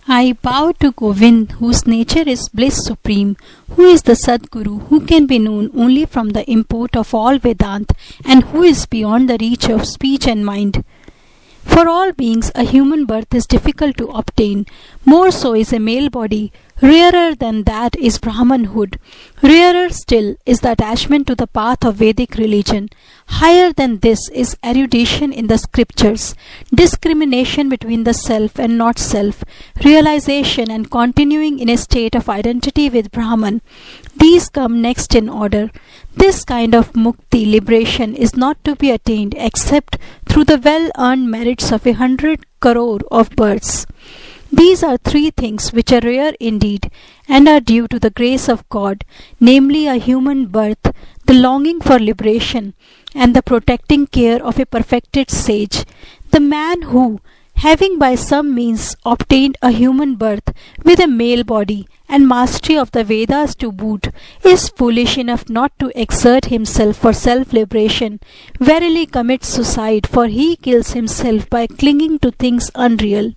I bow to Govind, whose nature is bliss supreme, who is the Sadguru, who can be known only from the import of all Vedant, and who is beyond the reach of speech and mind. For all beings, a human birth is difficult to obtain. More so is a male body. Rarer than that is Brahmanhood. Rarer still is the attachment to the path of Vedic religion. Higher than this is erudition in the scriptures, discrimination between the self and not self, realization and continuing in a state of identity with Brahman. These come next in order. This kind of mukti, liberation, is not to be attained except through the well-earned merits of 100 crore of births. These are three things which are rare indeed and are due to the grace of God, namely a human birth, the longing for liberation, and the protecting care of a perfected sage. The man who, having by some means obtained a human birth with a male body and mastery of the Vedas to boot, is foolish enough not to exert himself for self-liberation, verily commits suicide, for he kills himself by clinging to things unreal.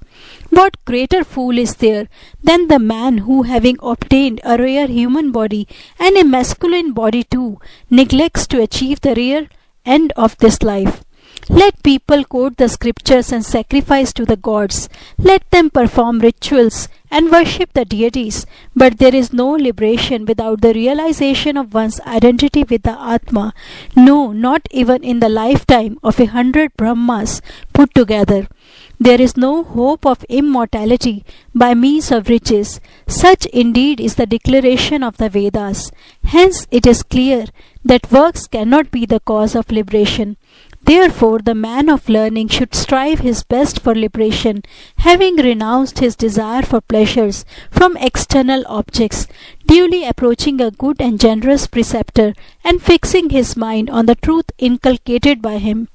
What greater fool is there than the man who, having obtained a rare human body and a masculine body too, neglects to achieve the rare end of this life? Let people quote the scriptures and sacrifice to the gods. Let them perform rituals and worship the deities. But there is no liberation without the realization of one's identity with the Atma. No, not even in the lifetime of 100 Brahmas put together. There is no hope of immortality by means of riches. Such indeed is the declaration of the Vedas. Hence it is clear that works cannot be the cause of liberation. Therefore, the man of learning should strive his best for liberation, having renounced his desire for pleasures from external objects, duly approaching a good and generous preceptor, and fixing his mind on the truth inculcated by him.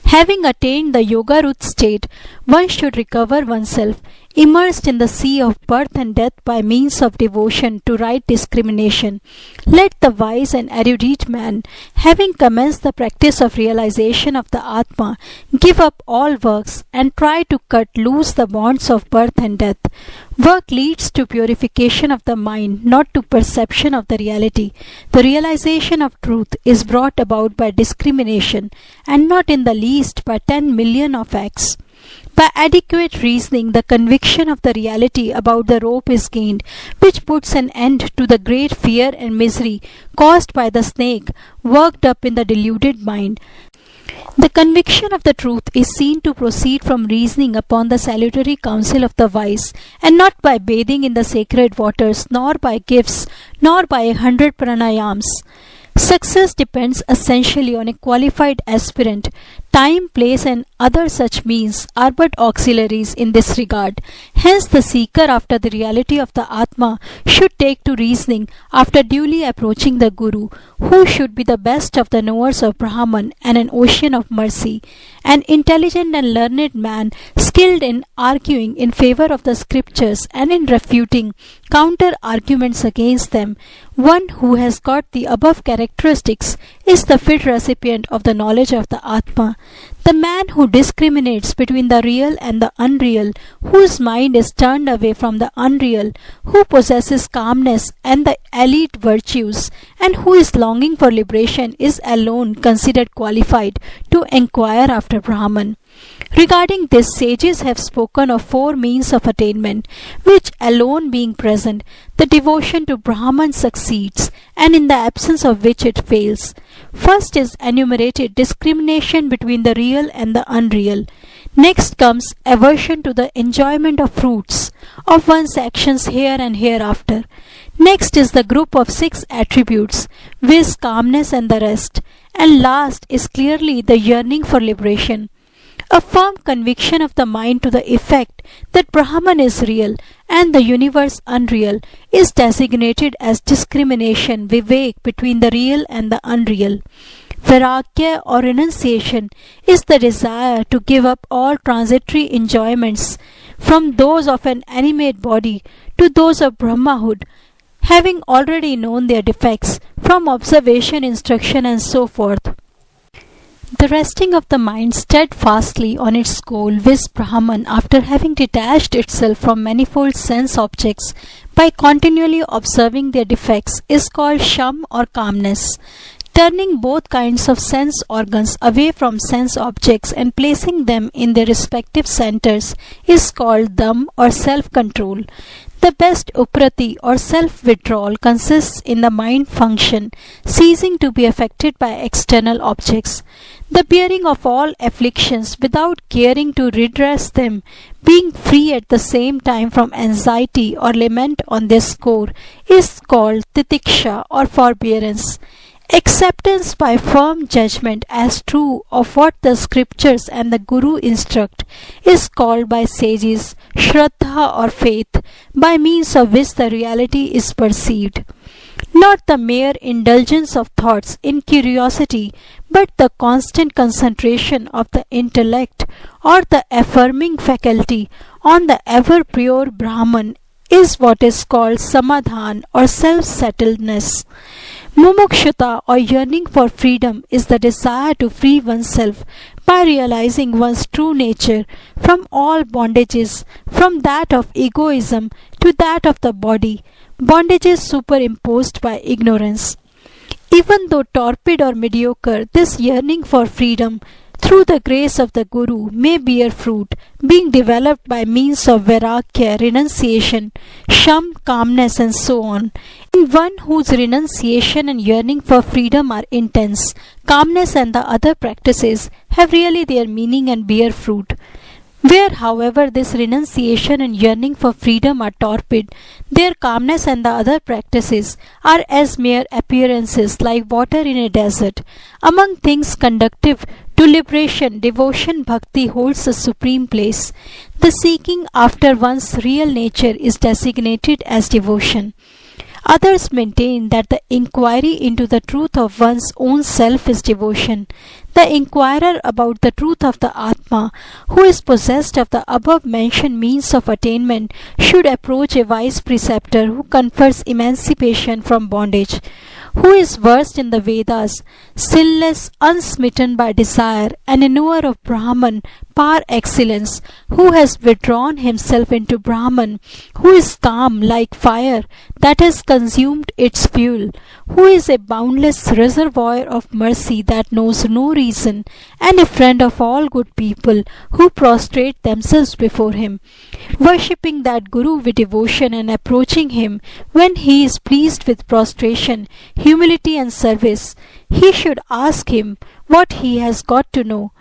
Having attained the Yogarut state, one should recover oneself, immersed in the sea of birth and death by means of devotion to right discrimination. Let the wise and erudite man, having commenced the practice of realization of the Atma, give up all works and try to cut loose the bonds of birth and death. Work leads to purification of the mind, not to perception of the reality. The realization of truth is brought about by discrimination, and not in the least by 10 million of acts. By adequate reasoning, the conviction of the reality about the rope is gained, which puts an end to the great fear and misery caused by the snake worked up in the deluded mind. The conviction of the truth is seen to proceed from reasoning upon the salutary counsel of the wise, and not by bathing in the sacred waters, nor by gifts, nor by 100 pranayams. Success depends essentially on a qualified aspirant. Time, place, and other such means are but auxiliaries in this regard. Hence, the seeker after the reality of the Atma should take to reasoning after duly approaching the Guru, who should be the best of the knowers of Brahman and an ocean of mercy, an intelligent and learned man, skilled in arguing in favor of the scriptures and in refuting counter arguments against them. One who has got the above characteristics is the fit recipient of the knowledge of the Atma. The man who discriminates between the real and the unreal, whose mind is turned away from the unreal, who possesses calmness and the elite virtues, and who is longing for liberation, is alone considered qualified to enquire after Brahman. Regarding this, sages have spoken of 4 means of attainment, which alone being present, the devotion to Brahman succeeds, and in the absence of which it fails. First is enumerated discrimination between the real and the unreal. Next comes aversion to the enjoyment of fruits of one's actions here and hereafter. Next is the group of 6 attributes, viz. Calmness and the rest. And last is clearly the yearning for liberation. A firm conviction of the mind to the effect that Brahman is real and the universe unreal is designated as discrimination, vivek, between the real and the unreal. Vairagya or renunciation is the desire to give up all transitory enjoyments, from those of an animate body to those of Brahmahood, having already known their defects from observation, instruction, and so forth. The resting of the mind steadfastly on its goal, viz. Brahman, after having detached itself from manifold sense objects by continually observing their defects, is called Sham or calmness. Turning both kinds of sense organs away from sense objects and placing them in their respective centers is called Dam or self-control. The best uprati or self-withdrawal consists in the mind function ceasing to be affected by external objects. The bearing of all afflictions without caring to redress them, being free at the same time from anxiety or lament on their score, is called titiksha or forbearance. Acceptance by firm judgment as true of what the scriptures and the Guru instruct is called by sages Shraddha or faith, by means of which the reality is perceived. Not the mere indulgence of thoughts in curiosity, but the constant concentration of the intellect or the affirming faculty on the ever pure Brahman is what is called samadhan or self-settledness. Mumukshata or yearning for freedom is the desire to free oneself by realizing one's true nature from all bondages, from that of egoism to that of the body, bondages superimposed by ignorance. Even though torpid or mediocre, this yearning for freedom through the grace of the Guru may bear fruit, being developed by means of vairagya, renunciation, sham, calmness, and so on. In one whose renunciation and yearning for freedom are intense, calmness and the other practices have really their meaning and bear fruit. Where, however, this renunciation and yearning for freedom are torpid, their calmness and the other practices are as mere appearances like water in a desert. Among things conducive to liberation, devotion bhakti holds a supreme place. The seeking after one's real nature is designated as devotion. Others maintain that the inquiry into the truth of one's own self is devotion. The inquirer about the truth of the Atma, who is possessed of the above mentioned means of attainment, should approach a wise preceptor who confers emancipation from bondage, who is versed in the Vedas, sinless, unsmitten by desire, and a knower of Brahman par excellence, who has withdrawn himself into Brahman, who is calm like fire that has consumed its fuel, who is a boundless reservoir of mercy that knows no reason, and a friend of all good people who prostrate themselves before him, worshipping that Guru with devotion and approaching him when he is pleased with prostration, humility and service. He should ask him what he has got to know.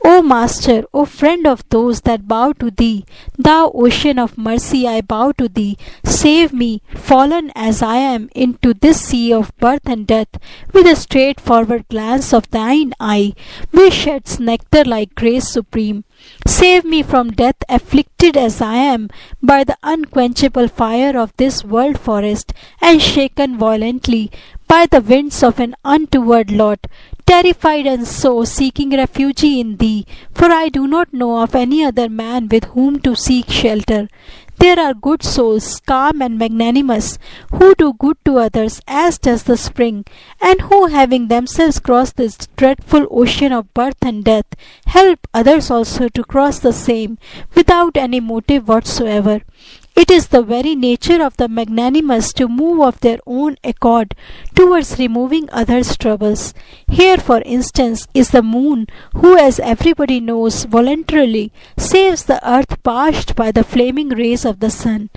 O Master, O friend of those that bow to thee, thou ocean of mercy, I bow to thee. Save me, fallen as I am, into this sea of birth and death, with a straightforward glance of thine eye, which sheds nectar like grace supreme. Save me from death, afflicted as I am by the unquenchable fire of this world forest, and shaken violently by the winds of an untoward lot, terrified and so seeking refuge in thee, for I do not know of any other man with whom to seek shelter. There are good souls, calm and magnanimous, who do good to others as does the spring, and who, having themselves crossed this dreadful ocean of birth and death, help others also to cross the same, without any motive whatsoever. It is the very nature of the magnanimous to move of their own accord towards removing others' troubles. Here, for instance, is the moon, who, as everybody knows, voluntarily saves the earth parched by the flaming rays of the sun.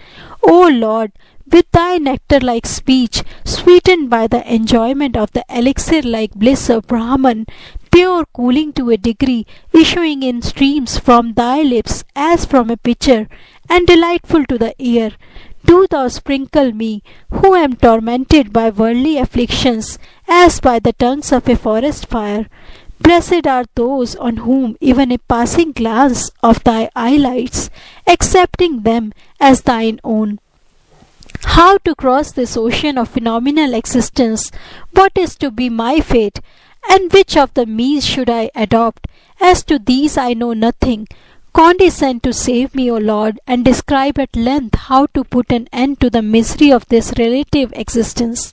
O Lord, with thy nectar-like speech, sweetened by the enjoyment of the elixir-like bliss of Brahman, pure, cooling to a degree, issuing in streams from thy lips as from a pitcher, and delightful to the ear, do thou sprinkle me, who am tormented by worldly afflictions, as by the tongues of a forest fire. Blessed are those on whom even a passing glance of thy eye lights, accepting them as thine own. How to cross this ocean of phenomenal existence? What is to be my fate? And which of the means should I adopt? As to these I know nothing. Condescend to save me, O Lord, and describe at length how to put an end to the misery of this relative existence.